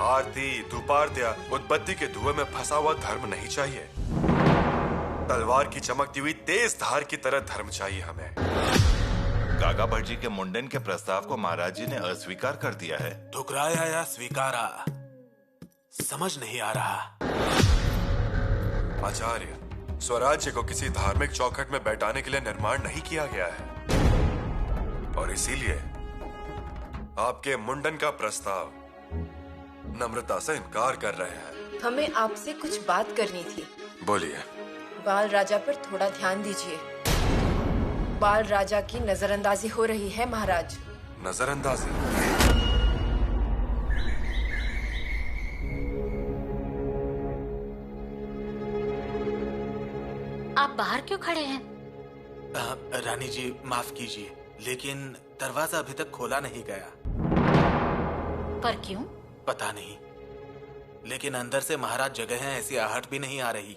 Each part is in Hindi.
आरती, धूपार्त्या, उदबत्ती के धुएं में फंसा हुआ धर्म नहीं चाहिए। तलवार की चमकती हुई तेज धार की तरह धर्म चाहिए हमें। गागा भट्ट जी के मुंडन के प्रस्ताव को महाराज जी ने अस्वीकार कर दिया है। ठुकराया या स्वीकारा समझ नहीं आ रहा। आचार्य, स्वराज्य को किसी धार्मिक चौखट में बैठाने के लिए निर्माण नहीं किया गया है, और इसीलिए आपके मुंडन का प्रस्ताव नम्रता से इनकार कर रहे हैं। हमें आपसे कुछ बात करनी थी। बोलिए। बाल राजा पर थोड़ा ध्यान दीजिए। बाल राजा की नजरअंदाजी हो रही है महाराज। नजरअंदाजी? आप बाहर क्यों खड़े हैं? रानी जी माफ कीजिए, लेकिन दरवाजा अभी तक खोला नहीं गया। पर क्यों? पता नहीं, लेकिन अंदर से महाराज जगह हैं ऐसी आहट भी नहीं आ रही।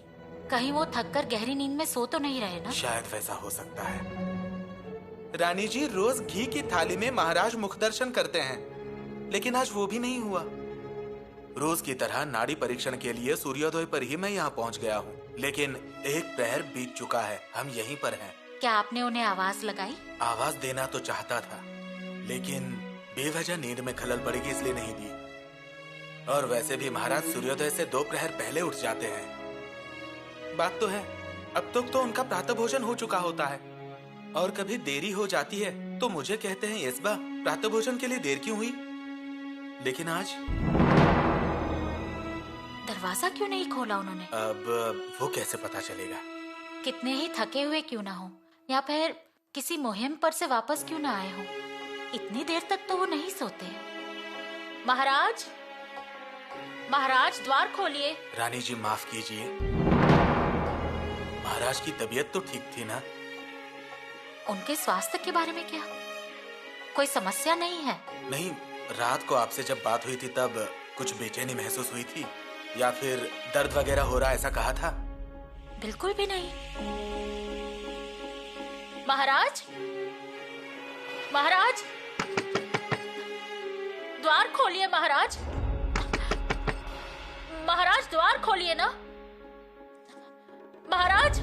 कहीं वो थककर गहरी नींद में सो तो नहीं रहे ना? शायद वैसा हो सकता है। रानी जी, रोज घी की थाली में महाराज मुख दर्शन करते हैं, लेकिन आज वो भी नहीं हुआ। रोज की तरह नाड़ी परीक्षण के लिए सूर्योदय पर ही मैं यहाँ पहुँच गया हूँ, लेकिन एक प्रहर बीत चुका है। हम यहीं पर हैं। क्या आपने उन्हें आवाज लगाई? आवाज देना तो चाहता था, लेकिन बेवजह नींद में खलल पड़ेगी इसलिए नहीं दी। और वैसे भी महाराज सूर्योदय से 2 प्रहर पहले उठ जाते हैं। बात तो है, अब तक तो उनका प्रातः भोजन हो चुका होता है, और कभी देरी हो जाती है तो मुझे कहते हैं यस्बा प्रातः भोजन के लिए देर क्यों हुई। लेकिन आज दरवाजा क्यों नहीं खोला उन्होंने? अब वो कैसे पता चलेगा? कितने ही थके हुए क्यों ना हो, या फिर किसी मुहिम पर से वापस क्यों ना आए हो, इतनी देर तक तो वो नहीं सोते। महाराज, महाराज द्वार खोलिए। रानी जी माफ कीजिए, महाराज की तबीयत तो ठीक थी ना? उनके स्वास्थ्य के बारे में क्या कोई समस्या नहीं है? नहीं, रात को आपसे जब बात हुई थी तब कुछ बेचैनी महसूस हुई थी, या फिर दर्द वगैरह हो रहा ऐसा कहा था? बिल्कुल भी नहीं। महाराज, महाराज द्वार खोलिए। महाराज, महाराज द्वार खोलिए ना। महाराज।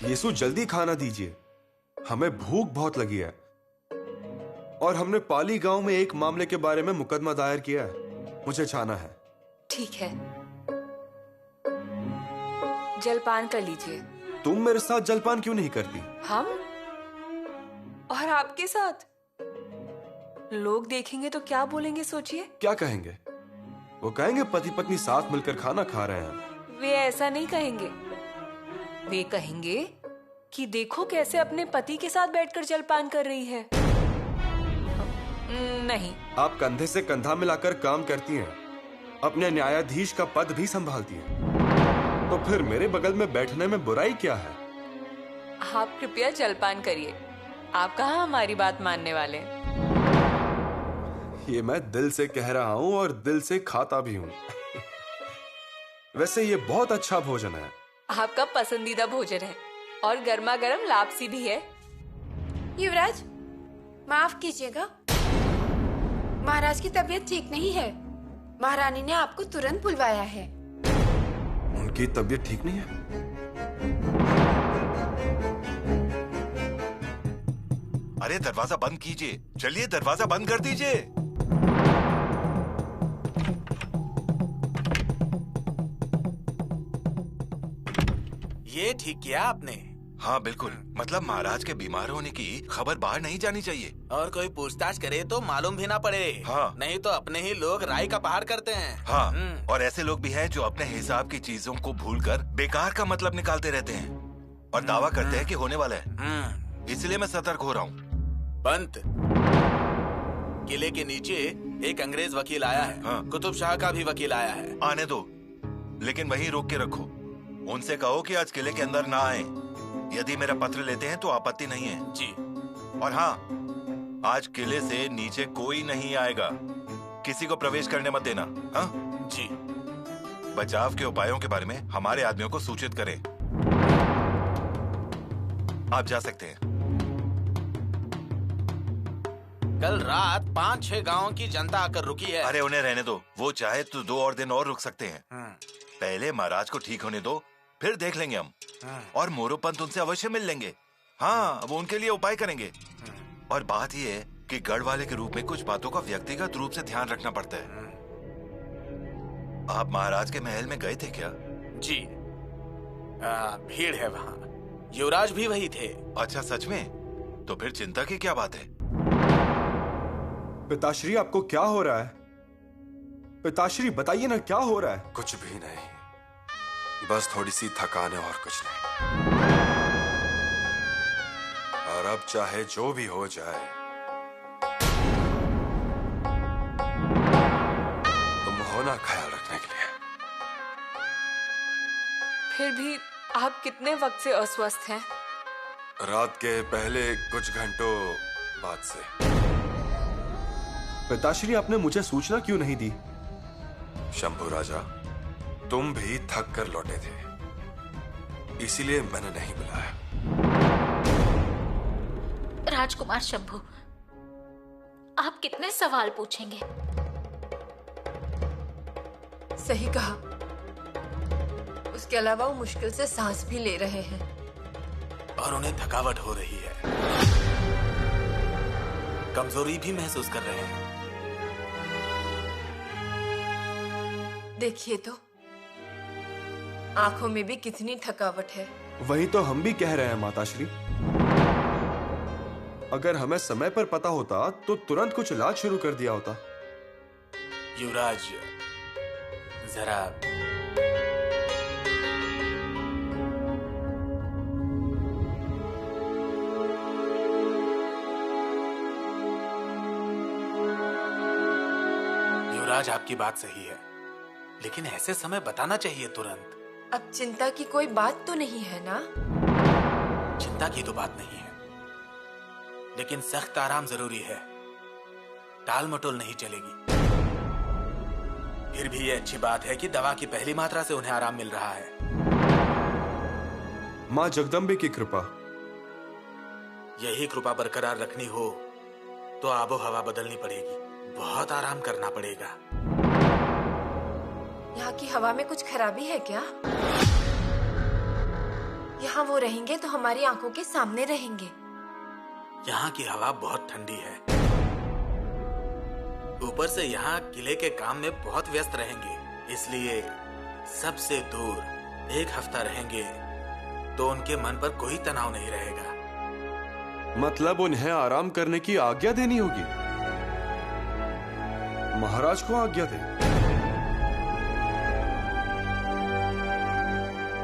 यीशु, जल्दी खाना दीजिए, हमें भूख बहुत लगी है, और हमने पाली गांव में एक मामले के बारे में मुकदमा दायर किया है, मुझे जाना है। ठीक है, जलपान कर लीजिए। तुम मेरे साथ जलपान क्यों नहीं करती? हम? और आपके साथ? लोग देखेंगे तो क्या बोलेंगे सोचिए। क्या कहेंगे? वो कहेंगे पति पत्नी साथ मिलकर खाना खा रहे हैं। वे ऐसा नहीं कहेंगे, वे कहेंगे कि देखो कैसे अपने पति के साथ बैठकर जलपान कर रही है। नहीं। आप कंधे से कंधा मिलाकर काम करती हैं, अपने न्यायाधीश का पद भी संभालती हैं, तो फिर मेरे बगल में बैठने में बुराई क्या है? आप कृपया जलपान करिए, आप कहाँ हमारी बात मानने वाले? ये मैं दिल से कह रहा हूँ और दिल से खाता भी हूँ। वैसे ये बहुत अच्छा भोजन है। आपका पसंदीदा भोजन है, और गर्मा गर्म लापसी भी है। युवराज, माफ कीजिएगा, महाराज की तबीयत ठीक नहीं है। महारानी ने आपको तुरंत बुलवाया है। उनकी तबीयत ठीक नहीं है? अरे दरवाजा बंद कीजिए, चलिए दरवाजा बंद कर दीजिए। ये ठीक किया आपने। हाँ बिल्कुल, मतलब महाराज के बीमार होने की खबर बाहर नहीं जानी चाहिए। और कोई पूछताछ करे तो मालूम भी ना पड़े। हाँ। नहीं तो अपने ही लोग राय का पहाड़ करते हैं। हाँ, और ऐसे लोग भी हैं जो अपने हिसाब की चीजों को भूलकर बेकार का मतलब निकालते रहते हैं और दावा करते हैं कि होने वाला है। इसलिए मैं सतर्क हो रहा हूँ। पंत, किले के नीचे एक अंग्रेज वकील आया है। हाँ। कुतुब शाह का भी वकील आया है। आने दो, लेकिन वहीं रोक के रखो। उनसे कहो कि आज किले के अंदर ना आए। यदि मेरा पत्र लेते हैं तो आपत्ति नहीं है जी। और हाँ, आज किले से नीचे कोई नहीं आएगा, किसी को प्रवेश करने मत देना। हाँ जी। बचाव के उपायों के बारे में हमारे आदमियों को सूचित करें। आप जा सकते हैं। कल रात 5-6 गांवों की जनता आकर रुकी है। अरे उन्हें रहने दो, वो चाहे तो 2 और दिन और रुक सकते हैं। पहले महाराज को ठीक होने दो, फिर देख लेंगे हम। और मोरोपंत उनसे अवश्य मिल लेंगे। हाँ, वो उनके लिए उपाय करेंगे। और बात यह है कि गढ़ वाले के रूप में कुछ बातों का व्यक्तिगत रूप से ध्यान रखना पड़ता है। आप महाराज के महल में गए थे क्या? जी, भीड़ है वहाँ। युवराज भी वही थे। अच्छा, सच में? तो फिर चिंता की क्या बात है? पिताश्री, आपको क्या हो रहा है? पिताश्री, बताइए ना, क्या हो रहा है? कुछ भी नहीं, बस थोड़ी सी थकान है और कुछ नहीं। और अब चाहे जो भी हो जाए, तुम हो ना ख्याल रखने के लिए। फिर भी आप कितने वक्त से अस्वस्थ हैं? रात के पहले कुछ घंटों बाद से। पिताश्री, आपने मुझे सूचना क्यों नहीं दी? शंभू राजा, तुम भी थक कर लौटे थे, इसीलिए मैंने नहीं बुलाया। राजकुमार शंभू, आप कितने सवाल पूछेंगे? सही कहा। उसके अलावा वो मुश्किल से सांस भी ले रहे हैं और उन्हें थकावट हो रही है, कमजोरी भी महसूस कर रहे हैं। देखिए तो, आंखों में भी कितनी थकावट है। वही तो हम भी कह रहे हैं माताश्री। अगर हमें समय पर पता होता तो तुरंत कुछ इलाज शुरू कर दिया होता। युवराज, जरा युवराज, आपकी बात सही है, लेकिन ऐसे समय बताना चाहिए तुरंत। अब चिंता की कोई बात तो नहीं है ना? चिंता की तो बात नहीं है, लेकिन सख्त आराम जरूरी है। टाल मटोल नहीं चलेगी। फिर भी ये अच्छी बात है कि दवा की पहली मात्रा से उन्हें आराम मिल रहा है। माँ जगदम्बे की कृपा। यही कृपा बरकरार रखनी हो तो आबो हवा बदलनी पड़ेगी, बहुत आराम करना पड़ेगा। यहाँ की हवा में कुछ खराबी है क्या? यहाँ वो रहेंगे तो हमारी आंखों के सामने रहेंगे। यहाँ की हवा बहुत ठंडी है, ऊपर से यहाँ किले के काम में बहुत व्यस्त रहेंगे, इसलिए सबसे दूर 1 हफ्ता रहेंगे तो उनके मन पर कोई तनाव नहीं रहेगा। मतलब उन्हें आराम करने की आज्ञा देनी होगी? महाराज को आज्ञा दे।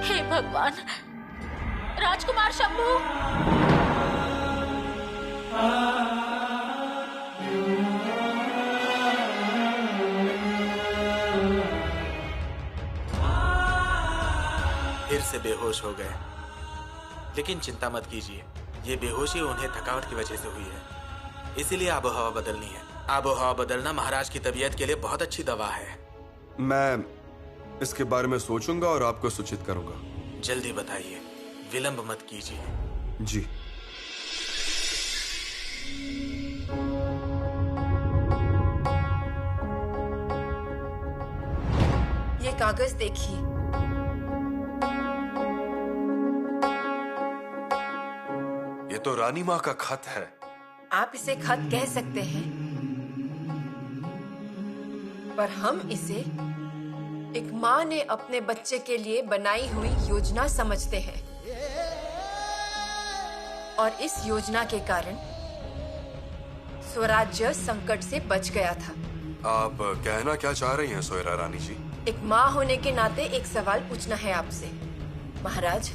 हे भगवान! राजकुमार शंभू! फिर से बेहोश हो गए, लेकिन चिंता मत कीजिए, ये बेहोशी उन्हें थकावट की वजह से हुई है, इसीलिए आबो हवा बदलनी है। आबो हवा बदलना महाराज की तबीयत के लिए बहुत अच्छी दवा है। मैं इसके बारे में सोचूंगा और आपको सूचित करूंगा। जल्दी बताइए, विलंब मत कीजिए। जी। ये कागज देखिए। ये तो रानी माँ का खत है। आप इसे खत कह सकते हैं, पर हम इसे एक माँ ने अपने बच्चे के लिए बनाई हुई योजना समझते हैं। और इस योजना के कारण स्वराज्य संकट से बच गया था। आप कहना क्या चाह रही हैं सोयरा रानी जी? एक माँ होने के नाते एक सवाल पूछना है आपसे। महाराज,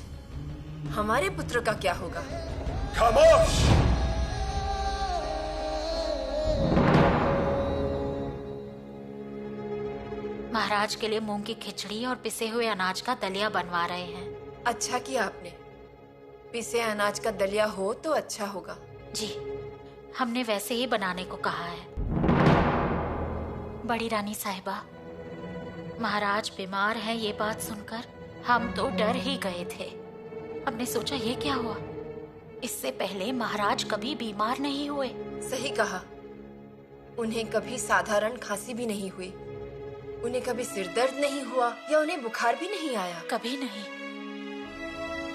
हमारे पुत्र का क्या होगा? खामोश! महाराज के लिए मूंग की खिचड़ी और पिसे हुए अनाज का दलिया बनवा रहे हैं। अच्छा किया आपने। पिसे अनाज का दलिया हो तो अच्छा होगा। जी, हमने वैसे ही बनाने को कहा है। बड़ी रानी साहिबा, महाराज बीमार हैं, ये बात सुनकर हम तो डर ही गए थे। हमने सोचा ये क्या हुआ, इससे पहले महाराज कभी बीमार नहीं हुए। सही कहा। उन्हें कभी साधारण खांसी भी नहीं हुई, उन्हें कभी सिर दर्द नहीं हुआ या उन्हें बुखार भी नहीं आया। कभी नहीं।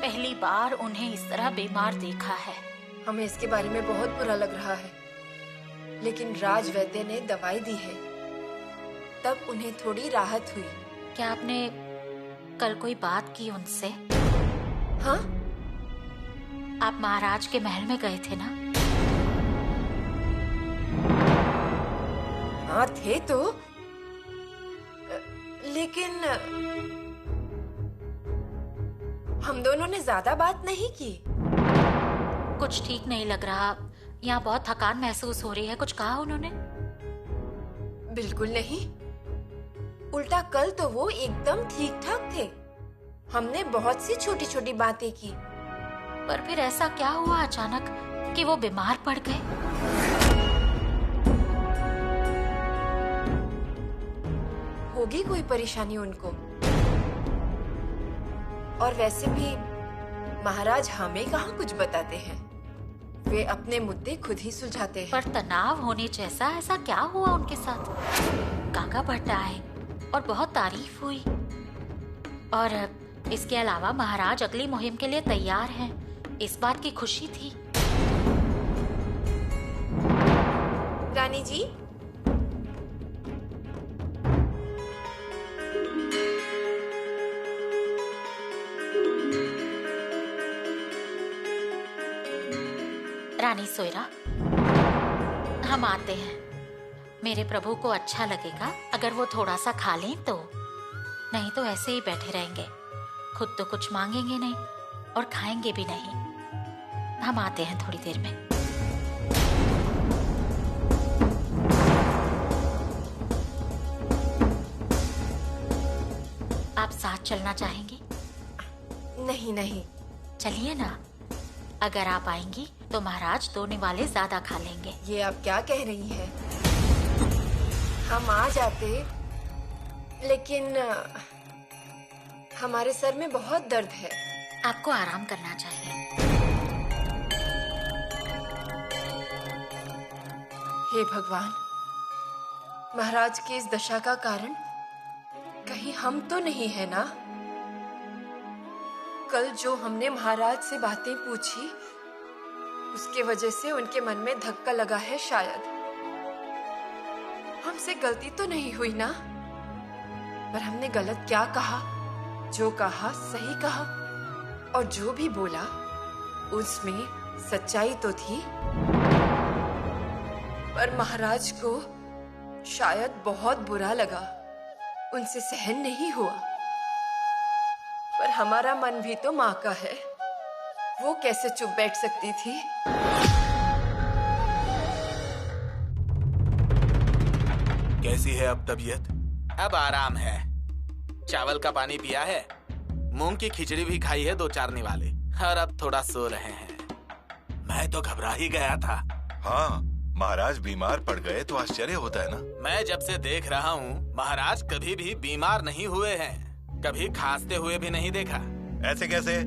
पहली बार उन्हें इस तरह बीमार देखा है। हमें इसके बारे में बहुत बुरा लग रहा है, लेकिन राज वैद्य ने दवाई दी है, तब उन्हें थोड़ी राहत हुई। क्या आपने कल कोई बात की उनसे? हाँ, आप महाराज के महल में गए थे ना? हाँ थे तो, लेकिन हम दोनों ने ज्यादा बात नहीं की। कुछ ठीक नहीं लग रहा, यहाँ बहुत थकान महसूस हो रही है। कुछ कहा उन्होंने? बिल्कुल नहीं, उल्टा कल तो वो एकदम ठीक ठाक थे। हमने बहुत सी छोटी छोटी बातें की। पर फिर ऐसा क्या हुआ अचानक कि वो बीमार पड़ गए? होगी कोई परेशानी उनको। और वैसे भी महाराज हमें कहाँ कुछ बताते हैं, वे अपने मुद्दे खुद ही सुलझाते हैं। पर तनाव होने जैसा ऐसा क्या हुआ उनके साथ? काका भट्टा आए और बहुत तारीफ हुई, और इसके अलावा महाराज अगली मुहिम के लिए तैयार हैं, इस बात की खुशी थी। रानी जी, रानी सोयरा, हम आते हैं। मेरे प्रभु को अच्छा लगेगा अगर वो थोड़ा सा खा लें तो, नहीं तो ऐसे ही बैठे रहेंगे। खुद तो कुछ मांगेंगे नहीं और खाएंगे भी नहीं। हम आते हैं थोड़ी देर में। आप साथ चलना चाहेंगी? नहीं नहीं, चलिए ना। अगर आप आएंगी तो महाराज दोने वाले ज्यादा खा लेंगे। ये आप क्या कह रही हैं? हम आ जाते, लेकिन हमारे सर में बहुत दर्द है। आपको आराम करना चाहिए। हे भगवान, महाराज की इस दशा का कारण कहीं हम तो नहीं है ना? कल जो हमने महाराज से बातें पूछी, उसके वजह से उनके मन में धक्का लगा है शायद। हमसे गलती तो नहीं हुई ना? पर हमने गलत क्या कहा? जो कहा सही कहा, और जो भी बोला उसमें सच्चाई तो थी। पर महाराज को शायद बहुत बुरा लगा, उनसे सहन नहीं हुआ। पर हमारा मन भी तो माँ का है, वो कैसे चुप बैठ सकती थी? कैसी है अब तबीयत? अब आराम है। चावल का पानी पिया है, मूंग की खिचड़ी भी खाई है 2-4 निवाले, और अब थोड़ा सो रहे हैं। मैं तो घबरा ही गया था। हाँ, महाराज बीमार पड़ गए तो आश्चर्य होता है ना। मैं जब से देख रहा हूँ महाराज कभी भी बीमार नहीं हुए हैं, कभी खांसते हुए भी नहीं देखा। ऐसे कैसे?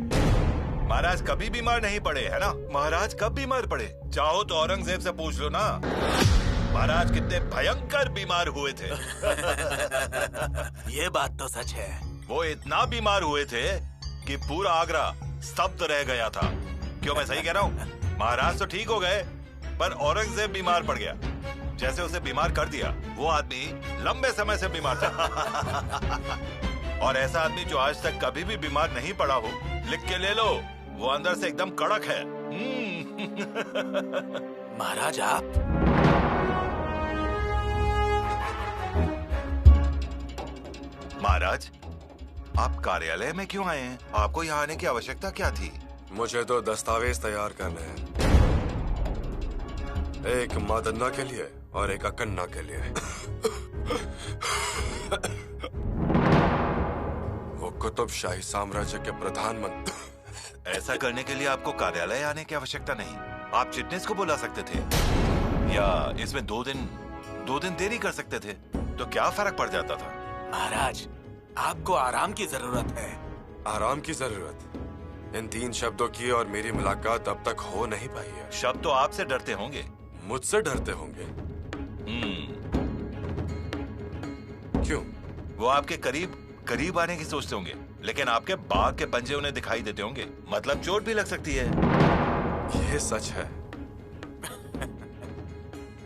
महाराज कभी बीमार नहीं पड़े, है ना? महाराज कब बीमार पड़े? चाहो तो औरंगजेब से पूछ लो ना, महाराज कितने भयंकर बीमार हुए थे। ये बात तो सच है। वो इतना बीमार हुए थे कि पूरा आगरा स्तब्ध रह गया था। क्यों, मैं सही कह रहा हूँ? महाराज तो ठीक हो गए, पर औरंगजेब बीमार पड़ गया। जैसे उसे बीमार कर दिया, वो आदमी लंबे समय से बीमार था। और ऐसा आदमी जो आज तक कभी भी बीमार नहीं पड़ा हो, लिख के ले लो, वो अंदर से एकदम कड़क है। महाराज आप? महाराज, आप कार्यालय में क्यों आए हैं? आपको यहाँ आने की आवश्यकता क्या थी? मुझे तो दस्तावेज तैयार करने हैं, एक मादन्ना के लिए और एक अकन्ना के लिए। वो कुतुब शाही साम्राज्य के प्रधानमंत्री। ऐसा करने के लिए आपको कार्यालय आने की आवश्यकता नहीं। आप चिटनीस को बुला सकते थे, या इसमें 2 दिन देरी कर सकते थे, तो क्या फर्क पड़ जाता था? महाराज, आपको आराम की जरूरत है। आराम की जरूरत? इन 3 शब्दों की और मेरी मुलाकात अब तक हो नहीं पाई है। शब्द तो आपसे डरते होंगे। मुझसे डरते होंगे? क्यों? वो आपके करीब आने की सोचते होंगे, लेकिन आपके बाघ के पंजे उन्हें दिखाई देते होंगे। मतलब चोट भी लग सकती है। ये सच है।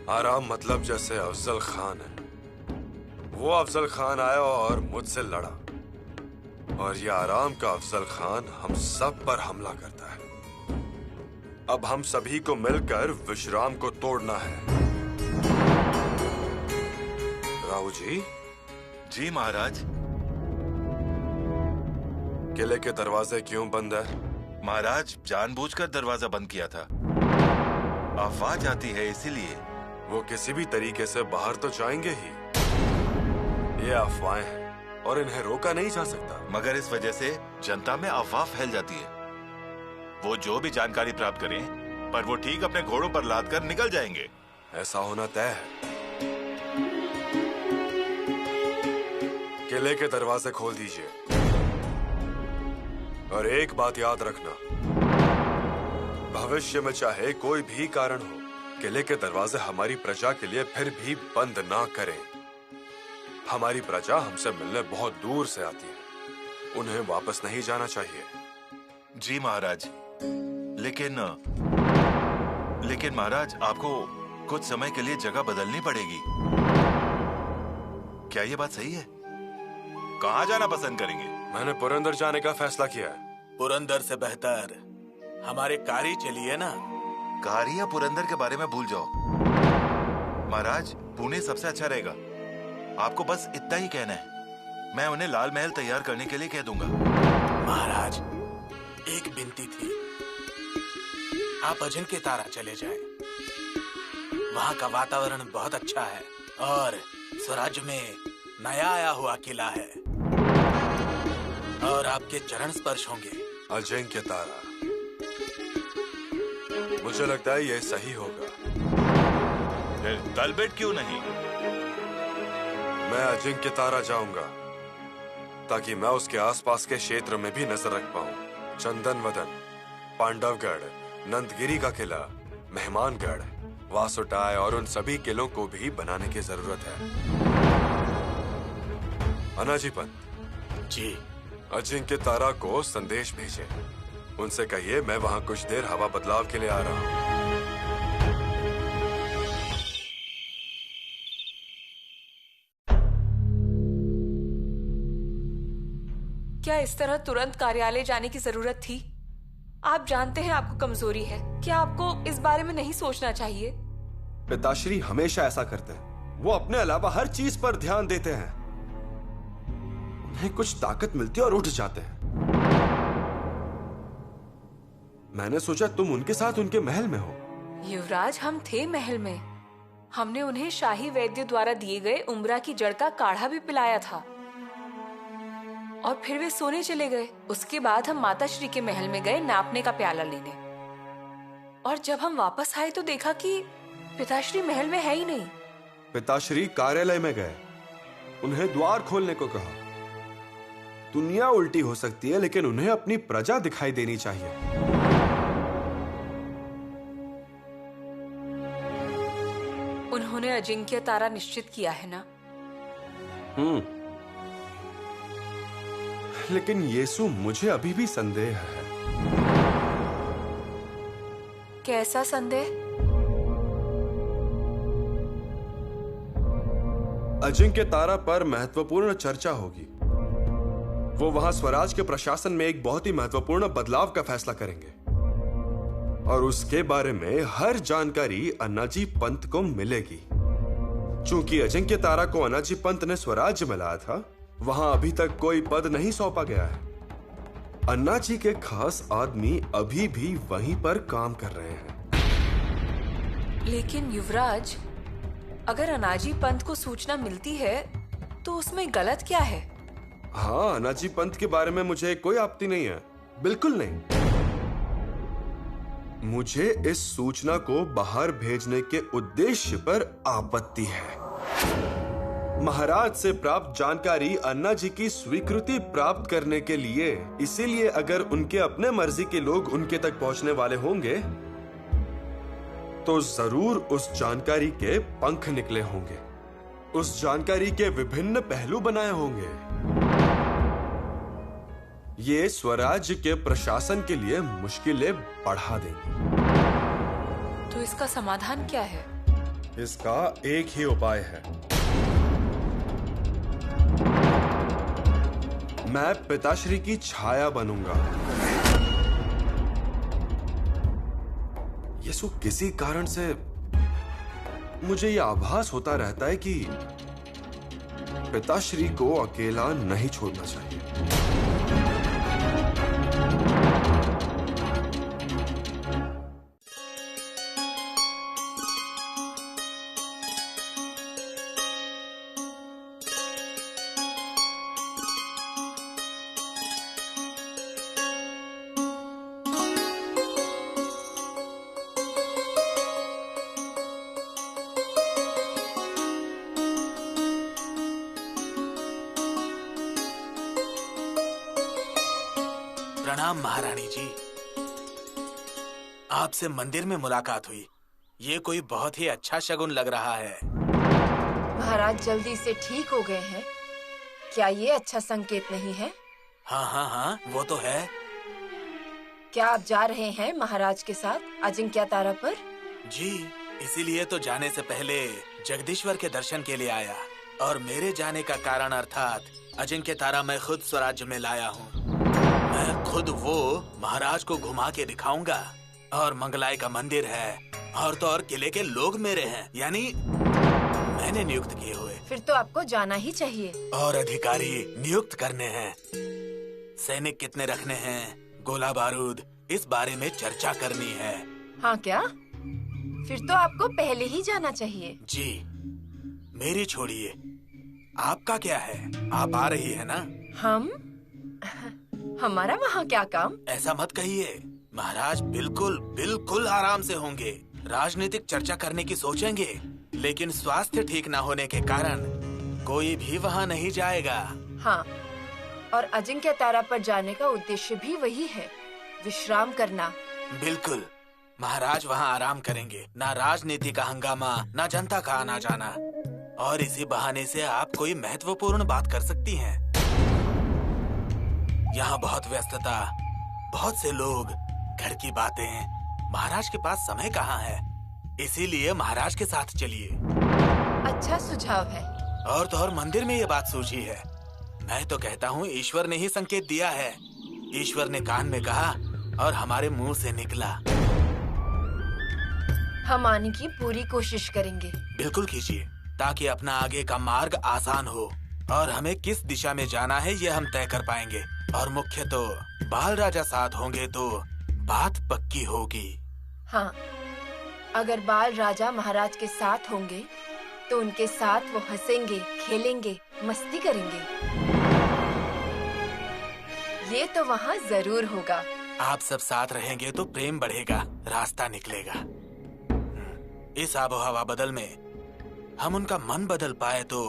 आराम मतलब जैसे अफजल खान है, वो अफजल खान आया और मुझसे लड़ा, और ये आराम का अफजल खान हम सब पर हमला करता है। अब हम सभी को मिलकर विश्राम को तोड़ना है। राव जी। जी महाराज। किले के दरवाजे क्यों बंद है? महाराज, जानबूझकर दरवाजा बंद किया था। आवाज आती है इसीलिए। वो किसी भी तरीके से बाहर तो जाएंगे ही। ये अफवाहें हैं और इन्हें रोका नहीं जा सकता। मगर इस वजह से जनता में अफवाह फैल जाती है। वो जो भी जानकारी प्राप्त करें, पर वो ठीक अपने घोड़ों पर लाद कर निकल जाएंगे। ऐसा होना तय है। किले के दरवाजे खोल दीजिए, और एक बात याद रखना, भविष्य में चाहे कोई भी कारण हो, किले के दरवाजे हमारी प्रजा के लिए फिर भी बंद ना करें। हमारी प्रजा हमसे मिलने बहुत दूर से आती है, उन्हें वापस नहीं जाना चाहिए। जी महाराज, लेकिन महाराज, आपको कुछ समय के लिए जगह बदलनी पड़ेगी। क्या ये बात सही है? कहाँ जाना पसंद करेंगे? मैंने पुरंदर जाने का फैसला किया है। पुरंदर से बेहतर हमारे कारी चलिए ना। कारी या पुरंदर के बारे में भूल जाओ महाराज, पुणे सबसे अच्छा रहेगा। आपको बस इतना ही कहना है, मैं उन्हें लाल महल तैयार करने के लिए कह दूंगा। महाराज, एक विनती थी, आप अजिंक्य तारा चले जाएं। वहाँ का वातावरण बहुत अच्छा है और स्वराज्य में नया आया हुआ किला है, और आपके चरण स्पर्श होंगे। अजिंक्य तारा, मुझे लगता है ये सही होगा। तलबेट क्यों नहीं? मैं अजिंक्य तारा जाऊंगा ताकि मैं उसके आसपास के क्षेत्र में भी नजर रख पाऊं। चंदन वदन, पांडवगढ़, नंदगिरी का किला, मेहमानगढ़, वासुटाय और उन सभी किलों को भी बनाने की जरूरत है। अनाजी पंत जी। अजिंक्य तारा को संदेश भेजे, उनसे कहिए मैं वहां कुछ देर हवा बदलाव के लिए आ रहा हूं। क्या इस तरह तुरंत कार्यालय जाने की जरूरत थी? आप जानते हैं आपको कमजोरी है, क्या आपको इस बारे में नहीं सोचना चाहिए? पिताश्री हमेशा ऐसा करते हैं, वो अपने अलावा हर चीज पर ध्यान देते हैं। उन्हें कुछ ताकत मिलती है और उठ जाते हैं। मैंने सोचा तुम उनके साथ उनके महल में हो। युवराज, हम थे महल में। हमने उन्हें शाही वैद्य द्वारा दिए गए उम्रा की जड़ का काढ़ा भी पिलाया था, और फिर वे सोने चले गए। उसके बाद हम माता श्री के महल में गए नापने का प्याला लेने, और जब हम वापस आए तो देखा कि पिताश्री महल में है ही नहीं। पिताश्री कार्यालय में गए, उन्हें द्वार खोलने को कहा। दुनिया उल्टी हो सकती है, लेकिन उन्हें अपनी प्रजा दिखाई देनी चाहिए। उन्होंने अजिंक्य तारा निश्चित किया है ना? लेकिन यीशु, मुझे अभी भी संदेह है। कैसा संदेह? अजिंक्य तारा पर महत्वपूर्ण चर्चा होगी। वो वहां स्वराज के प्रशासन में एक बहुत ही महत्वपूर्ण बदलाव का फैसला करेंगे, और उसके बारे में हर जानकारी अन्नाजी पंत को मिलेगी। चूंकि अजिंक्य तारा को अन्नाजी पंत ने स्वराज्य में लाया था, वहां अभी तक कोई पद नहीं सौंपा गया है। अन्नाजी के खास आदमी अभी भी वहीं पर काम कर रहे हैं। लेकिन युवराज, अगर अनाजी पंत को सूचना मिलती है तो उसमें गलत क्या है? हाँ, अन्नाजी पंत के बारे में मुझे कोई आपत्ति नहीं है, बिल्कुल नहीं। मुझे इस सूचना को बाहर भेजने के उद्देश्य पर आपत्ति है। महाराज से प्राप्त जानकारी अन्ना जी की स्वीकृति प्राप्त करने के लिए, इसीलिए अगर उनके अपने मर्जी के लोग उनके तक पहुंचने वाले होंगे तो जरूर उस जानकारी के पंख निकले होंगे, उस जानकारी के विभिन्न पहलू बनाए होंगे। ये स्वराज्य के प्रशासन के लिए मुश्किलें बढ़ा देंगे। तो इसका समाधान क्या है? इसका एक ही उपाय है। मैं पिताश्री की छाया बनूंगा। यसु, किसी कारण से मुझे यह आभास होता रहता है कि पिताश्री को अकेला नहीं छोड़ना चाहिए। प्रणाम महारानी जी, आपसे मंदिर में मुलाकात हुई। ये कोई बहुत ही अच्छा शगुन लग रहा है। महाराज जल्दी से ठीक हो गए हैं, क्या ये अच्छा संकेत नहीं है? हाँ हाँ हाँ, वो तो है। क्या आप जा रहे हैं महाराज के साथ अजिंक्य तारा पर? जी, इसीलिए तो जाने से पहले जगदीश्वर के दर्शन के लिए आया। और मेरे जाने का कारण अर्थात अजिंक्य तारा मैं खुद स्वराज्य में लाया हूँ। मैं खुद वो महाराज को घुमा के दिखाऊंगा। और मंगलाई का मंदिर है, और तो और किले के लोग मेरे हैं, यानी मैंने नियुक्त किए हुए। फिर तो आपको जाना ही चाहिए। और अधिकारी नियुक्त करने हैं। सैनिक कितने रखने हैं, गोला बारूद, इस बारे में चर्चा करनी है। हाँ क्या? फिर तो आपको पहले ही जाना चाहिए। जी, मेरी छोड़िए, आपका क्या है? आप आ रही है ना? हमारा वहाँ क्या काम? ऐसा मत कहिए। महाराज बिल्कुल बिल्कुल आराम से होंगे। राजनीतिक चर्चा करने की सोचेंगे, लेकिन स्वास्थ्य ठीक न होने के कारण कोई भी वहाँ नहीं जाएगा। हाँ, और अजिंक्य तारा पर जाने का उद्देश्य भी वही है, विश्राम करना। बिल्कुल, महाराज वहाँ आराम करेंगे। ना राजनीति का हंगामा, ना जनता का आना जाना। और इसी बहाने से आप कोई महत्वपूर्ण बात कर सकती हैं। यहाँ बहुत व्यस्तता, बहुत से लोग, घर की बातें, महाराज के पास समय कहाँ है। इसीलिए महाराज के साथ चलिए। अच्छा सुझाव है। और तो और मंदिर में ये बात सूझी है। मैं तो कहता हूँ ईश्वर ने ही संकेत दिया है। ईश्वर ने कान में कहा और हमारे मुंह से निकला। हम आने की पूरी कोशिश करेंगे। बिल्कुल कीजिए, ताकि अपना आगे का मार्ग आसान हो और हमें किस दिशा में जाना है ये हम तय कर पाएंगे। और मुख्य तो बाल राजा साथ होंगे तो बात पक्की होगी। हाँ, अगर बाल राजा महाराज के साथ होंगे तो उनके साथ वो हंसेंगे, खेलेंगे, मस्ती करेंगे। ये तो वहाँ जरूर होगा। आप सब साथ रहेंगे तो प्रेम बढ़ेगा, रास्ता निकलेगा। इस आबोहवा बदल में हम उनका मन बदल पाए तो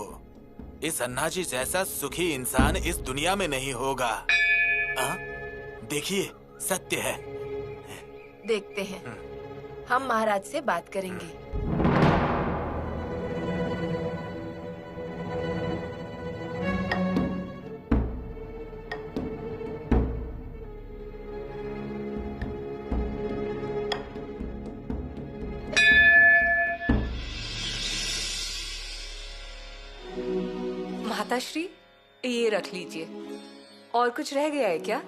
इस अन्ना जी जैसा सुखी इंसान इस दुनिया में नहीं होगा। देखिए, सत्य है। देखते हैं, हम महाराज से बात करेंगे। माताश्री, ये रख लीजिए। और कुछ रह गया है क्या?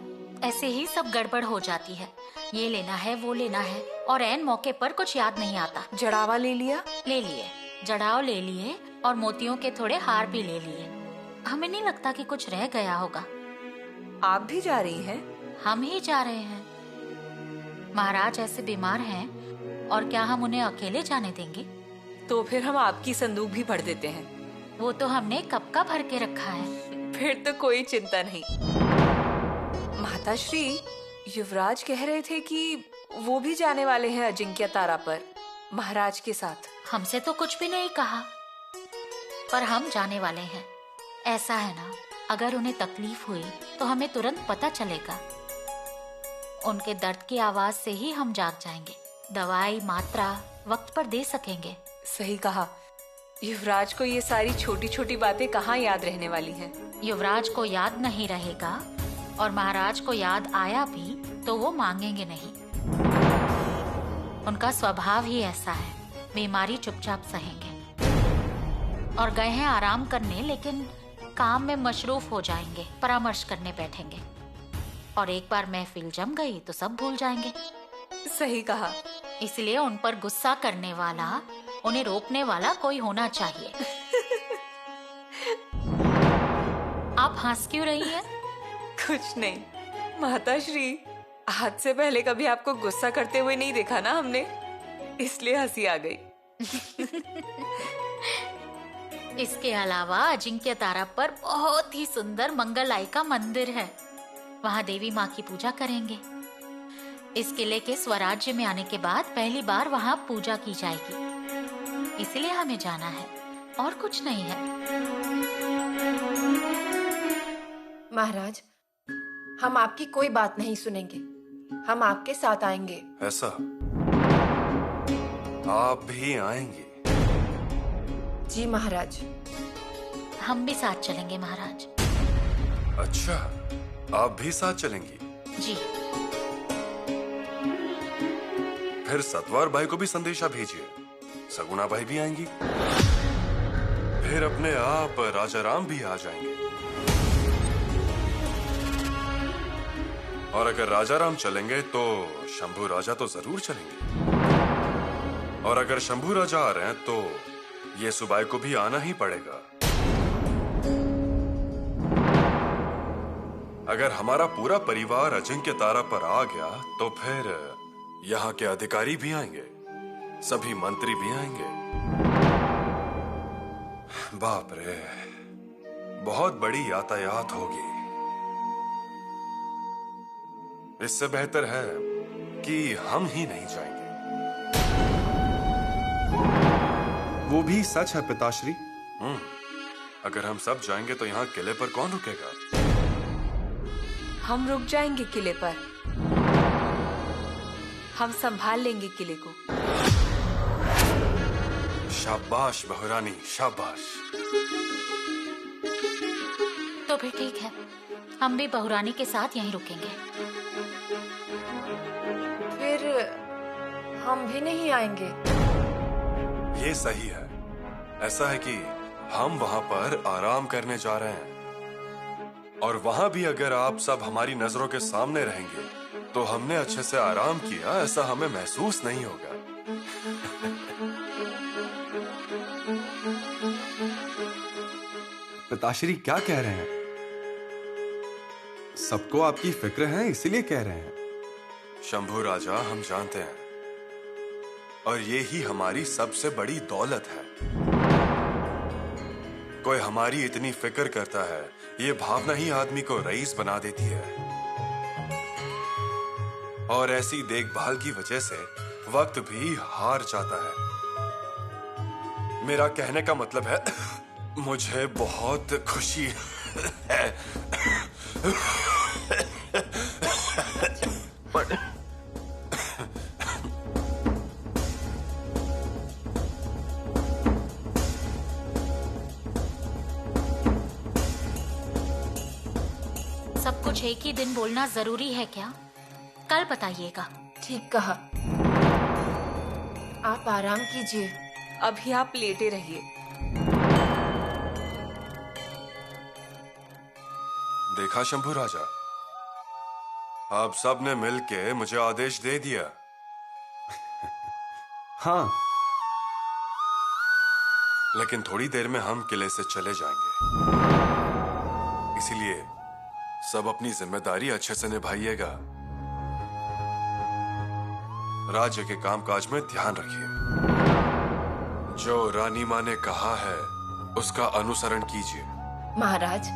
ऐसे ही सब गड़बड़ हो जाती है। ये लेना है, वो लेना है, और ऐन मौके पर कुछ याद नहीं आता। जड़ावा ले लिया? ले लिए, जड़ाव ले लिए और मोतियों के थोड़े हार भी ले लिए। हमें नहीं लगता कि कुछ रह गया होगा। आप भी जा रही हैं? हम ही जा रहे हैं। महाराज ऐसे बीमार हैं और क्या हम उन्हें अकेले जाने देंगे? तो फिर हम आपकी संदूक भी भर देते हैं। वो तो हमने कब का भर के रखा है। फिर तो कोई चिंता नहीं। माताश्री, युवराज कह रहे थे कि वो भी जाने वाले हैं अजिंक्य तारा पर महाराज के साथ। हमसे तो कुछ भी नहीं कहा, पर हम जाने वाले हैं। ऐसा है ना, अगर उन्हें तकलीफ हुई तो हमें तुरंत पता चलेगा। उनके दर्द की आवाज से ही हम जाग जाएंगे। दवाई, मात्रा वक्त पर दे सकेंगे। सही कहा। युवराज को ये सारी छोटी छोटी बातें कहाँ याद रहने वाली हैं। युवराज को याद नहीं रहेगा और महाराज को याद आया भी तो वो मांगेंगे नहीं। उनका स्वभाव ही ऐसा है, बीमारी चुपचाप सहेंगे। और गए हैं आराम करने, लेकिन काम में मशरूफ हो जाएंगे, परामर्श करने बैठेंगे। और एक बार महफिल जम गई तो सब भूल जाएंगे। सही कहा। इसलिए उन पर गुस्सा करने वाला, उन्हें रोकने वाला कोई होना चाहिए। आप हंस क्यों रही हैं? कुछ नहीं माताश्री, आज से पहले कभी आपको गुस्सा करते हुए नहीं देखा ना हमने, इसलिए हंसी आ गई। इसके अलावा अजिंक्य तारा पर बहुत ही सुंदर मंगलायिका मंदिर है। वहाँ देवी माँ की पूजा करेंगे। इस किले के स्वराज्य में आने के बाद पहली बार वहाँ पूजा की जाएगी, इसलिए हमें जाना है और कुछ नहीं है। महाराज, हम आपकी कोई बात नहीं सुनेंगे, हम आपके साथ आएंगे। ऐसा? आप भी आएंगे? जी महाराज। हम भी साथ चलेंगे महाराज। अच्छा, आप भी साथ चलेंगी? जी। फिर सतवार भाई को भी संदेशा भेजिए, सगुना भाई भी आएंगी। फिर अपने आप राजा राम भी आ जाएंगे। और अगर राजा राम चलेंगे तो शंभू राजा तो जरूर चलेंगे। और अगर शंभू राजा आ रहे हैं तो ये सुबाई को भी आना ही पड़ेगा। अगर हमारा पूरा परिवार अजिंक्य तारा पर आ गया तो फिर यहाँ के अधिकारी भी आएंगे, सभी मंत्री भी आएंगे। बाप रे, बहुत बड़ी यातायात होगी। इससे बेहतर है कि हम ही नहीं जाएंगे। वो भी सच है पिताश्री। अगर हम सब जाएंगे तो यहाँ किले पर कौन रुकेगा? हम रुक जाएंगे किले पर, हम संभाल लेंगे किले को। शाबाश बहुरानी, शाबाश। तो फिर ठीक है, हम भी बहुरानी के साथ यहीं रुकेंगे। फिर हम भी नहीं आएंगे। ये सही है। ऐसा है कि हम वहां पर आराम करने जा रहे हैं, और वहां भी अगर आप सब हमारी नजरों के सामने रहेंगे तो हमने अच्छे से आराम किया ऐसा हमें महसूस नहीं होगा। पिताश्री क्या कह रहे हैं? सबको आपकी फिक्र है इसीलिए कह रहे हैं। शंभू राजा, हम जानते हैं, और ये ही हमारी सबसे बड़ी दौलत है। कोई हमारी इतनी फिक्र करता है, ये भावना ही आदमी को रईस बना देती है। और ऐसी देखभाल की वजह से वक्त भी हार जाता है। मेरा कहने का मतलब है मुझे बहुत खुशी है। सब कुछ एक ही दिन बोलना जरूरी है क्या? कल बताइएगा। ठीक कहा। आप आराम कीजिए, अभी आप लेटे रहिए। देखा शंभू राजा, आप सब ने मिलके मुझे आदेश दे दिया। हाँ, लेकिन थोड़ी देर में हम किले से चले जाएंगे, इसीलिए सब अपनी जिम्मेदारी अच्छे से निभाइएगा। राज्य के कामकाज में ध्यान रखिए। जो रानी माँ ने कहा है उसका अनुसरण कीजिए। महाराज,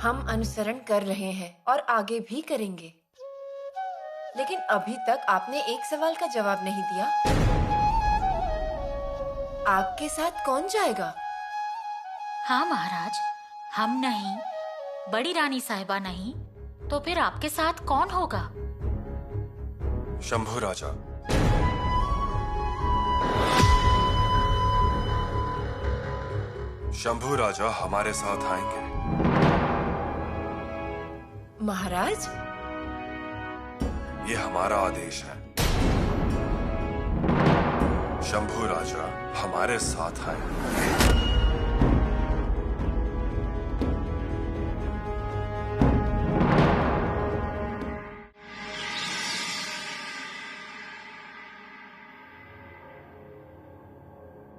हम अनुसरण कर रहे हैं और आगे भी करेंगे, लेकिन अभी तक आपने एक सवाल का जवाब नहीं दिया। आपके साथ कौन जाएगा? हाँ महाराज, हम नहीं, बड़ी रानी साहिबा नहीं, तो फिर आपके साथ कौन होगा? शंभू राजा, शंभू राजा हमारे साथ आएंगे। महाराज, ये हमारा आदेश है। शंभू राजा हमारे साथ आए।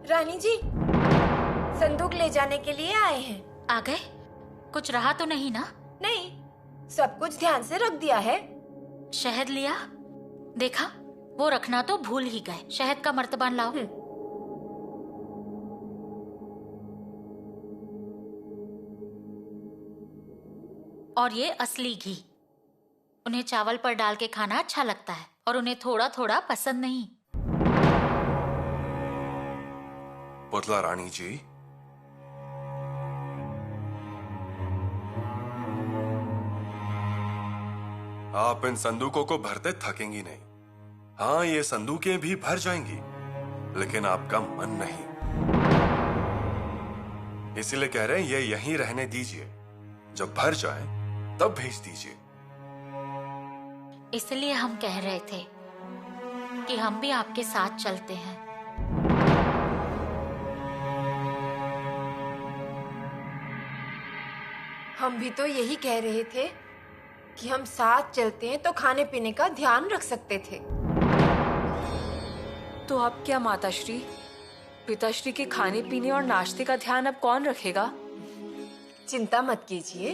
रानी जी, संदूक ले जाने के लिए आए हैं। आ गए? कुछ रहा तो नहीं ना? नहीं, सब कुछ ध्यान से रख दिया है। शहद लिया? देखा, वो रखना तो भूल ही गए। शहद का मर्तबान लाओ। और ये असली घी। उन्हें चावल पर डाल के खाना अच्छा लगता है और उन्हें थोड़ा थोड़ा पसंद नहीं। पुतला रानी जी, आप इन संदूकों को भरते थकेंगी नहीं। हाँ, ये संदूकें भी भर जाएंगी, लेकिन आपका मन नहीं। इसीलिए कह रहे हैं ये यहीं रहने दीजिए। जब भर जाए तब भेज दीजिए। इसलिए हम कह रहे थे कि हम भी आपके साथ चलते हैं। हम भी तो यही कह रहे थे कि हम साथ चलते हैं तो खाने पीने का ध्यान रख सकते थे। तो अब क्या माताश्री, पिताश्री के खाने पीने और नाश्ते का ध्यान अब कौन रखेगा? चिंता मत कीजिए,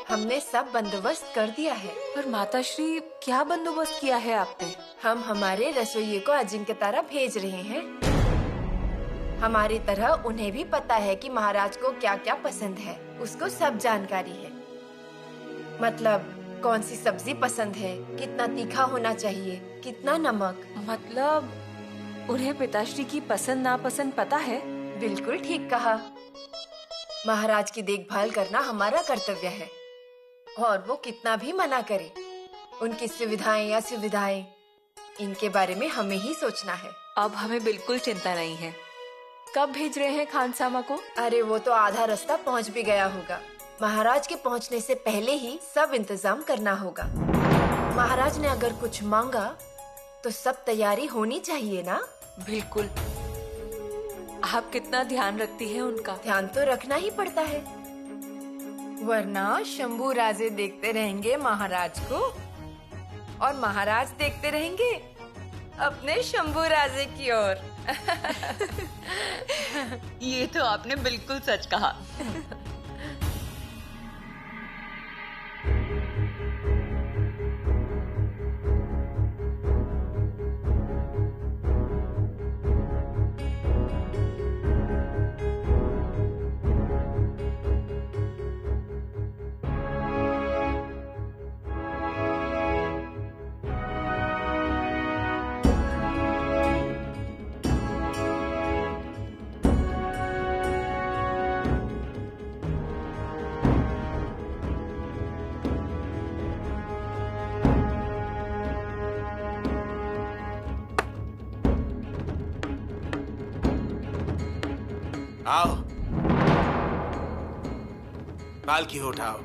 हमने सब बंदोबस्त कर दिया है। पर माताश्री, क्या बंदोबस्त किया है आपने? हम हमारे रसोइये को अजिंक्य तारा भेज रहे हैं। हमारी तरह उन्हें भी पता है कि महाराज को क्या क्या पसंद है। उसको सब जानकारी है। मतलब कौन सी सब्जी पसंद है, कितना तीखा होना चाहिए, कितना नमक। मतलब उन्हें पिताश्री की पसंद नापसंद पता है? बिल्कुल ठीक कहा। महाराज की देखभाल करना हमारा कर्तव्य है, और वो कितना भी मना करे, उनकी सुविधाएं या असुविधाएं, इनके बारे में हमें ही सोचना है। अब हमें बिल्कुल चिंता नहीं है। कब भेज रहे हैं खानसामा को? अरे वो तो आधा रास्ता पहुंच भी गया होगा। महाराज के पहुंचने से पहले ही सब इंतजाम करना होगा। महाराज ने अगर कुछ मांगा तो सब तैयारी होनी चाहिए ना? बिल्कुल। आप कितना ध्यान रखती हैं उनका? ध्यान तो रखना ही पड़ता है, वरना शंभू राजे देखते रहेंगे महाराज को और महाराज देखते रहेंगे अपने शंभू राजे की ओर। ये तो आपने बिल्कुल सच कहा। आओ, पालकी उठाओ।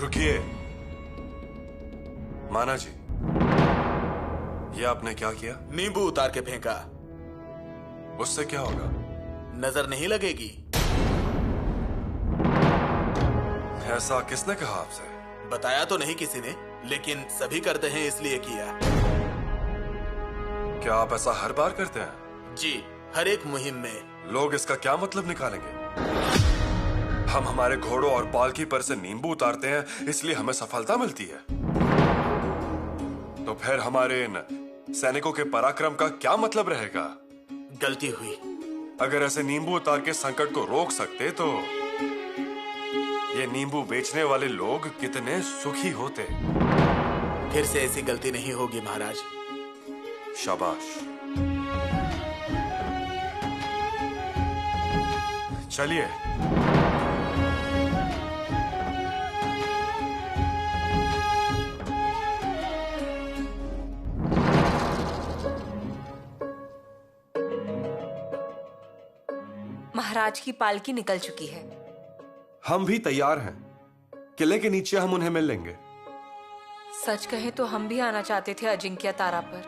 रुकिए माना जी, ये आपने क्या किया? नींबू उतार के फेंका। उससे क्या होगा? नजर नहीं लगेगी। ऐसा किसने कहा आपसे? बताया तो नहीं किसी ने, लेकिन सभी करते हैं इसलिए किया। क्या आप ऐसा हर बार करते हैं? जी, हर एक मुहिम में। लोग इसका क्या मतलब निकालेंगे? हम हमारे घोड़ों और पालकी पर से नींबू उतारते हैं इसलिए हमें सफलता मिलती है, तो फिर हमारे इन सैनिकों के पराक्रम का क्या मतलब रहेगा? गलती हुई। अगर ऐसे नींबू उतार के संकट को रोक सकते तो ये नींबू बेचने वाले लोग कितने सुखी होते। फिर से ऐसी गलती नहीं होगी महाराज। शाबाश। चलिए, महाराज की पालकी निकल चुकी है। हम भी तैयार हैं। किले के नीचे हम उन्हें मिल लेंगे। सच कहें तो हम भी आना चाहते थे अजिंक्य तारा पर।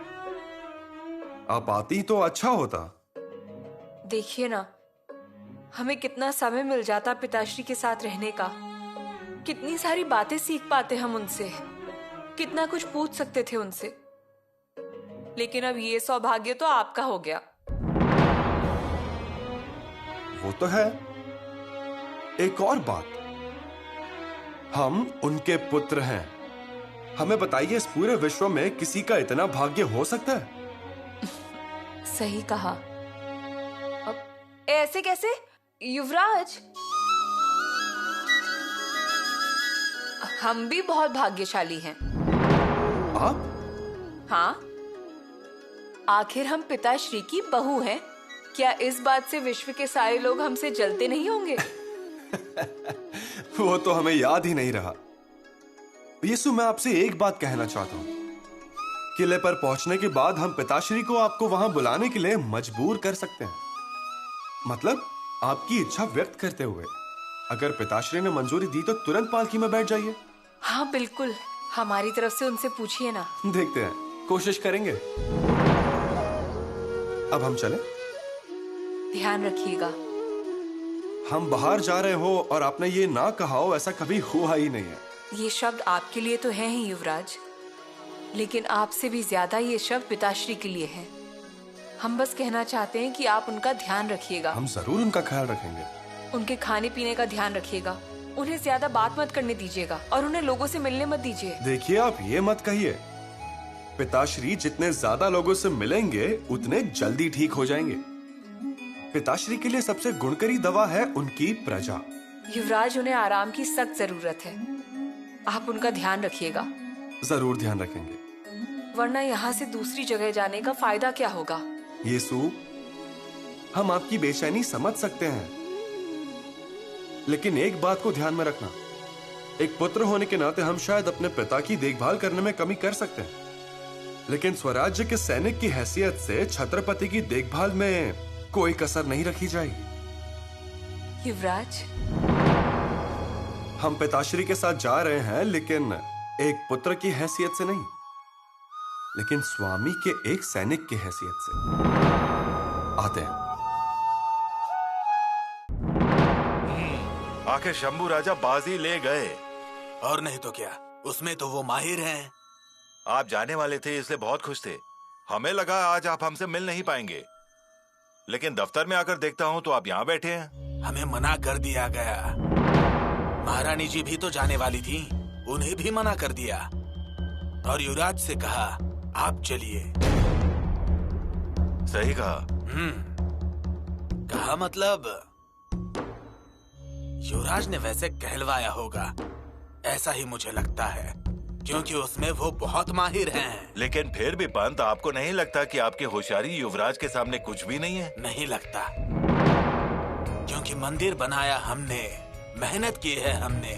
आप आती तो अच्छा होता। देखिए ना, हमें कितना समय मिल जाता पिताश्री के साथ रहने का। कितनी सारी बातें सीख पाते हम उनसे, कितना कुछ पूछ सकते थे उनसे। लेकिन अब ये सौभाग्य तो आपका हो गया। वो तो है। एक और बात, हम उनके पुत्र हैं। हमें बताइए, इस पूरे विश्व में किसी का इतना भाग्य हो सकता है? सही कहा। अब ऐसे कैसे युवराज? हम भी बहुत भाग्यशाली हैं। आप? हाँ, आखिर हम पिताश्री की बहू हैं। क्या इस बात से विश्व के सारे लोग हमसे जलते नहीं होंगे? वो तो हमें याद ही नहीं रहा। यीशु, मैं आपसे एक बात कहना चाहता हूं। किले पर पहुंचने के बाद हम पिताश्री को आपको वहां बुलाने के लिए मजबूर कर सकते हैं। मतलब आपकी इच्छा व्यक्त करते हुए। अगर पिताश्री ने मंजूरी दी तो तुरंत पालकी में बैठ जाइए। हाँ बिल्कुल, हमारी तरफ से उनसे पूछिए ना। देखते हैं, कोशिश करेंगे। अब हम चलें? ध्यान रखिएगा। हम बाहर जा रहे हो और आपने ये ना कहा हो, ऐसा कभी हुआ ही नहीं है। ये शब्द आपके लिए तो है ही युवराज, लेकिन आपसे भी ज्यादा ये शब्द पिताश्री के लिए है। हम बस कहना चाहते हैं कि आप उनका ध्यान रखिएगा। हम जरूर उनका ख्याल रखेंगे। उनके खाने पीने का ध्यान रखिएगा। उन्हें ज्यादा बात मत करने दीजिएगा और उन्हें लोगों से मिलने मत दीजिए। देखिए, आप ये मत कहिए। पिताश्री जितने ज्यादा लोगों से मिलेंगे उतने जल्दी ठीक हो जाएंगे। पिताश्री के लिए सबसे गुणकारी दवा है उनकी प्रजा। युवराज, उन्हें आराम की सख्त जरूरत है। आप उनका ध्यान रखिएगा। जरूर ध्यान रखेंगे। वरना यहाँ से दूसरी जगह जाने का फायदा क्या होगा? यीशु, हम आपकी बेचैनी समझ सकते हैं, लेकिन एक बात को ध्यान में रखना। एक पुत्र होने के नाते हम शायद अपने पिता की देखभाल करने में कमी कर सकते हैं, लेकिन स्वराज्य के सैनिक की हैसियत से छत्रपति की देखभाल में कोई कसर नहीं रखी जाएगी। युवराज, हम पिताश्री के साथ जा रहे हैं, लेकिन एक पुत्र की हैसियत से नहीं, लेकिन स्वामी के एक सैनिक की हैसियत से। आते हैं। आखिर शंभू राजा बाजी ले गए। और नहीं तो क्या, उसमें तो वो माहिर हैं। आप जाने वाले थे इसलिए बहुत खुश थे। हमें लगा आज आप हमसे मिल नहीं पाएंगे, लेकिन दफ्तर में आकर देखता हूँ तो आप यहाँ बैठे हैं। हमें मना कर दिया गया। महारानी जी भी तो जाने वाली थी, उन्हें भी मना कर दिया और युवराज से कहा आप चलिए। सही कहा। कहा मतलब युवराज ने वैसे कहलवाया होगा, ऐसा ही मुझे लगता है, क्योंकि उसमें वो बहुत माहिर हैं। लेकिन फिर भी पंत, आपको नहीं लगता कि आपकी होशियारी युवराज के सामने कुछ भी नहीं है? नहीं लगता, क्योंकि मंदिर बनाया हमने, मेहनत की है हमने,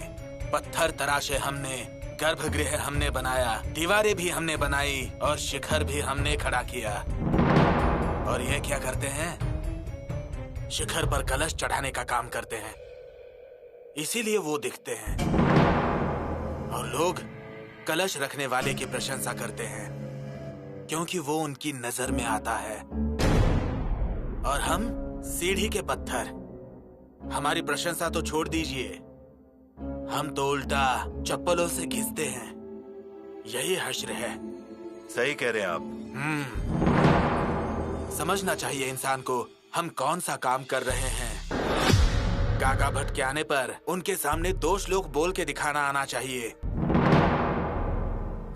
पत्थर तराशे हमने, गर्भगृह हमने बनाया, दीवारें भी हमने बनाई और शिखर भी हमने खड़ा किया। और ये क्या करते हैं? शिखर पर कलश चढ़ाने का काम करते हैं, इसीलिए वो दिखते हैं और लोग कलश रखने वाले की प्रशंसा करते हैं, क्योंकि वो उनकी नजर में आता है। और हम सीढ़ी के पत्थर, हमारी प्रशंसा तो छोड़ दीजिए, हम तो उल्टा चप्पलों से घिसते हैं। यही हश्र है। सही कह रहे हैं आप। समझना चाहिए इंसान को हम कौन सा काम कर रहे हैं। काका भट्ट के आने पर उनके सामने 2 श्लोक बोल के दिखाना आना चाहिए।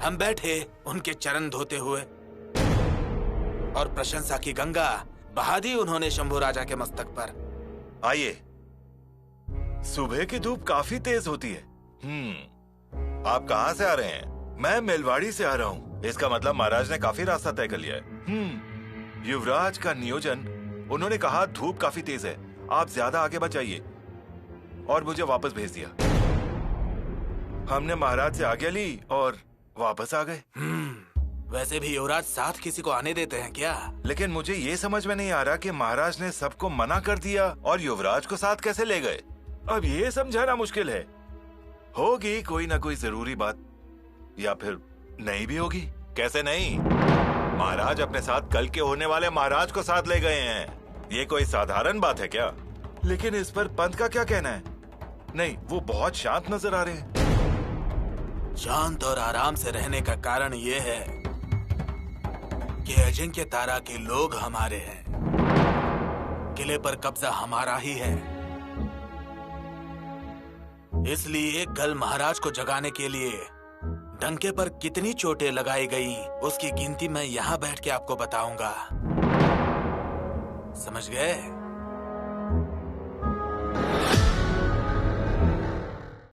हम बैठे उनके चरण धोते हुए और प्रशंसा की गंगा बहा दी उन्होंने शंभू राजा के मस्तक पर। आइए, सुबह की धूप काफी तेज होती है। आप कहाँ से आ रहे हैं? मैं मेलवाड़ी से आ रहा हूँ। इसका मतलब महाराज ने काफी रास्ता तय कर लिया है। युवराज का नियोजन, उन्होंने कहा धूप काफी तेज है, आप ज्यादा आगे मत जाइए, और मुझे वापस भेज दिया। हमने महाराज से आज्ञा ली और वापस आ गए। वैसे भी युवराज साथ किसी को आने देते हैं क्या? लेकिन मुझे ये समझ में नहीं आ रहा कि महाराज ने सबको मना कर दिया और युवराज को साथ कैसे ले गए। अब ये समझाना मुश्किल है। होगी कोई ना कोई जरूरी बात, या फिर नहीं भी होगी। कैसे नहीं? महाराज अपने साथ कल के होने वाले महाराज को साथ ले गए हैं। ये कोई साधारण बात है क्या? लेकिन इस पर पंत का क्या कहना है? नहीं, वो बहुत शांत नजर आ रहे हैं। शांत और आराम से रहने का कारण ये है कि अजिंक्य तारा के लोग हमारे हैं। किले पर कब्जा हमारा ही है। इसलिए कल महाराज को जगाने के लिए डंके पर कितनी चोटें लगाई गई, उसकी गिनती मैं यहाँ बैठ के आपको बताऊंगा। समझ गए?